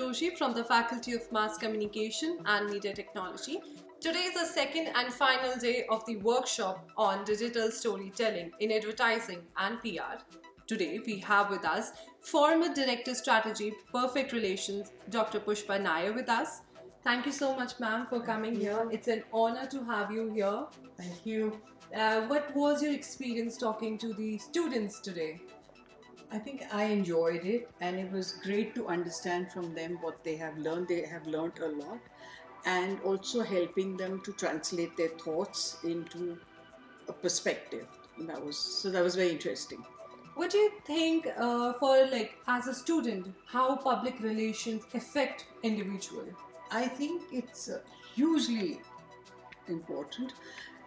Joshi from the Faculty of Mass Communication and Media Technology. Today is the second and final day of the workshop on digital storytelling in advertising and PR. Today we have with us former Director Strategy Perfect Relations Dr. Pushpa Nair with us. Thank you so much, ma'am, for coming here. It's an honor to have you here. Thank you. What was your experience talking to the students today? I think I enjoyed it, and it was great to understand from them what they have learned. They have learned a lot, and also helping them to translate their thoughts into a perspective. That was very interesting. What do you think as a student, how public relations affect individual? I think it's hugely important.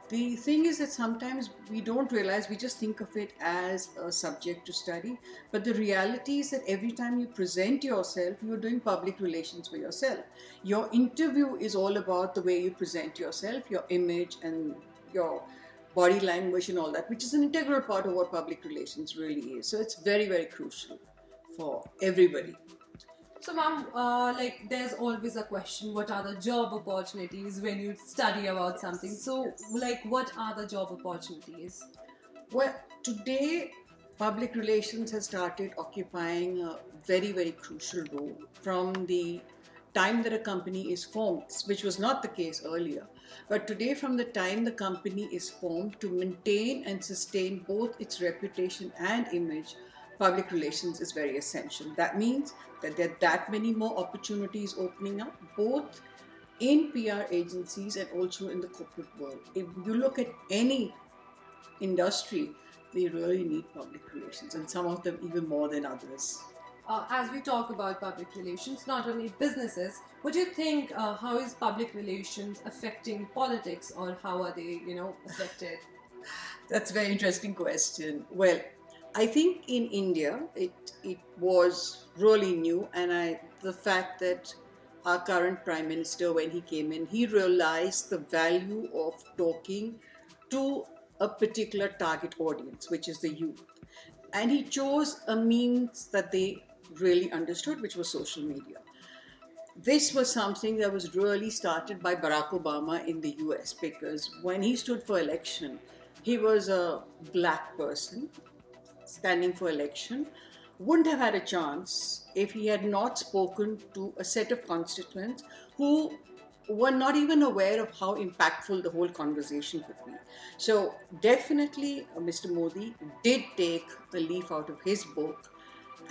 The thing is that sometimes we don't realize, we just think of it as a subject to study. But the reality is that every time you present yourself, you're doing public relations for yourself. Your interview is all about the way you present yourself, your image and your body language and all that, which is an integral part of what public relations really is. So it's very, very crucial for everybody. So ma'am, there's always a question, what are the job opportunities when you study about something? So what are the job opportunities? Well, today public relations has started occupying a very, very crucial role from the time that a company is formed, which was not the case earlier. But today, from the time the company is formed, to maintain and sustain both its reputation and image, public relations is very essential. That means that there are that many more opportunities opening up, both in PR agencies and also in the corporate world. If you look at any industry, they really need public relations, and some of them even more than others. As we talk about public relations, not only businesses, what do you think, how is public relations affecting politics, or how are they, affected? That's a very interesting question. Well, I think in India, it was really new, and the fact that our current Prime Minister, when he came in, he realized the value of talking to a particular target audience, which is the youth. And he chose a means that they really understood, which was social media. This was something that was really started by Barack Obama in the US, because when he stood for election, he was a black person standing for election, wouldn't have had a chance if he had not spoken to a set of constituents who were not even aware of how impactful the whole conversation could be. So definitely Mr. Modi did take the leaf out of his book,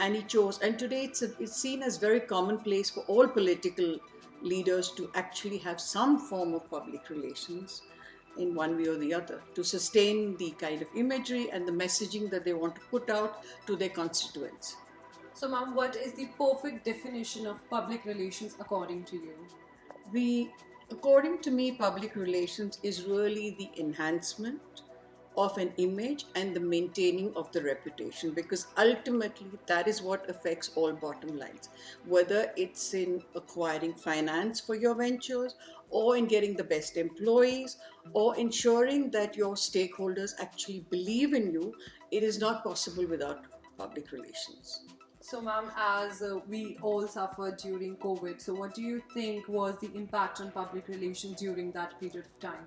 and he chose, and today it's seen as very commonplace for all political leaders to actually have some form of public relations in one way or the other, to sustain the kind of imagery and the messaging that they want to put out to their constituents. So ma'am, what is the perfect definition of public relations according to you? According to me, public relations is really the enhancement of an image and the maintaining of the reputation, because ultimately that is what affects all bottom lines, whether it's in acquiring finance for your ventures, or in getting the best employees, or ensuring that your stakeholders actually believe in you. It is not possible without public relations. So ma'am, as we all suffered during COVID, so what do you think was the impact on public relations during that period of time?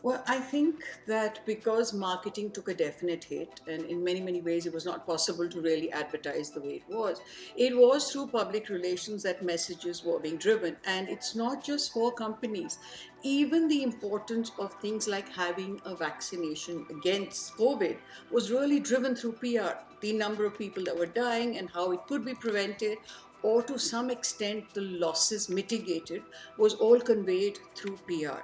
Well, I think that because marketing took a definite hit, and in many, many ways it was not possible to really advertise the way it was through public relations that messages were being driven. And it's not just for companies. Even the importance of things like having a vaccination against COVID was really driven through PR. The number of people that were dying and how it could be prevented, or to some extent the losses mitigated, was all conveyed through PR.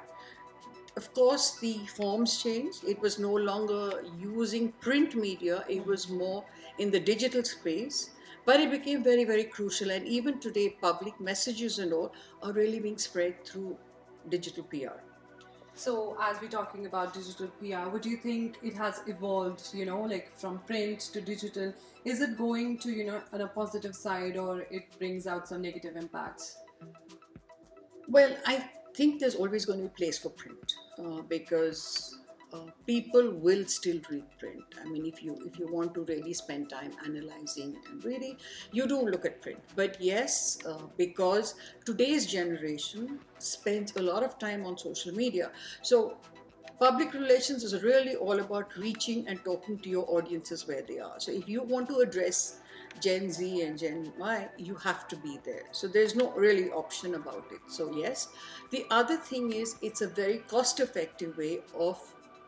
Of course, the forms changed. It was no longer using print media. It was more in the digital space. But it became very, very crucial. And even today, public messages and all are really being spread through digital PR. So as we're talking about digital PR, what do you think it has evolved, from print to digital? Is it going to, on a positive side, or it brings out some negative impacts? Well, I think there's always going to be a place for print because people will still read print. I mean, if you want to really spend time analyzing and reading, you do look at print. But yes, because today's generation spends a lot of time on social media, so public relations is really all about reaching and talking to your audiences where they are. So if you want to address Gen Z and Gen Y, you have to be there. So there's no really option about it. So yes, the other thing is it's a very cost-effective way of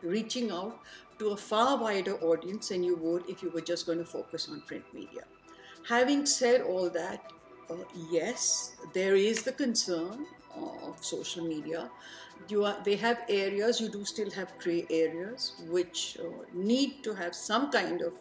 reaching out to a far wider audience than you would if you were just going to focus on print media. Having said all that, yes, there is the concern of social media. They have areas, you do still have gray areas, which need to have some kind of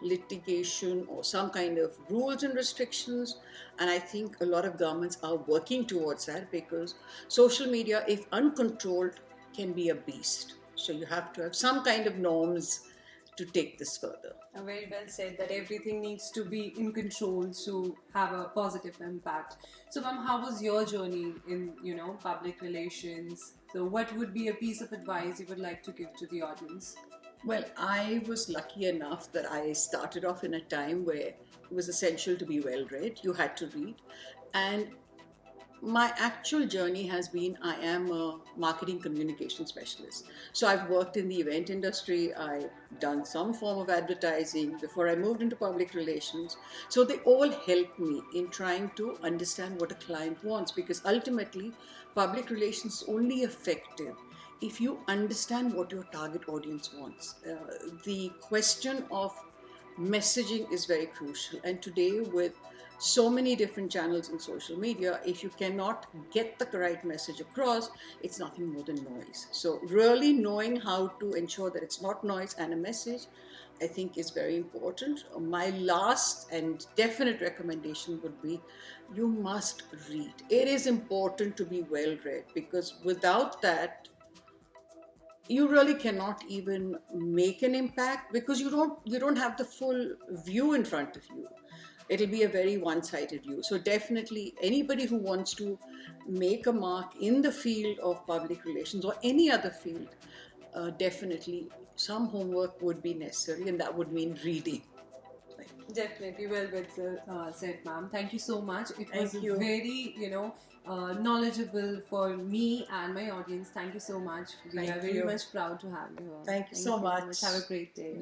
litigation or some kind of rules and restrictions. And I think a lot of governments are working towards that, because social media, if uncontrolled, can be a beast. So you have to have some kind of norms to take this further. Very well said, that everything needs to be in control to have a positive impact. So ma'am, how was your journey in, public relations? So what would be a piece of advice you would like to give to the audience? Well, I was lucky enough that I started off in a time where it was essential to be well read. You had to read. And my actual journey has been, I am a marketing communication specialist. So I've worked in the event industry, I've done some form of advertising before I moved into public relations. So they all helped me in trying to understand what a client wants, because ultimately public relations is only effective if you understand what your target audience wants. The question of messaging is very crucial. And today, with so many different channels in social media, if you cannot get the right message across, it's nothing more than noise. So really knowing how to ensure that it's not noise and a message, I think is very important. My last and definite recommendation would be, you must read. It is important to be well read, because without that, you really cannot even make an impact, because you don't have the full view in front of you. It'll be a very one-sided view. So definitely anybody who wants to make a mark in the field of public relations or any other field, definitely some homework would be necessary, and that would mean reading. Definitely, well said, ma'am. Thank you so much. It was Thank you. very, knowledgeable for me and my audience. Thank you so much. We Thank are very you. much proud to have you here. Thank you so much. Have a great day.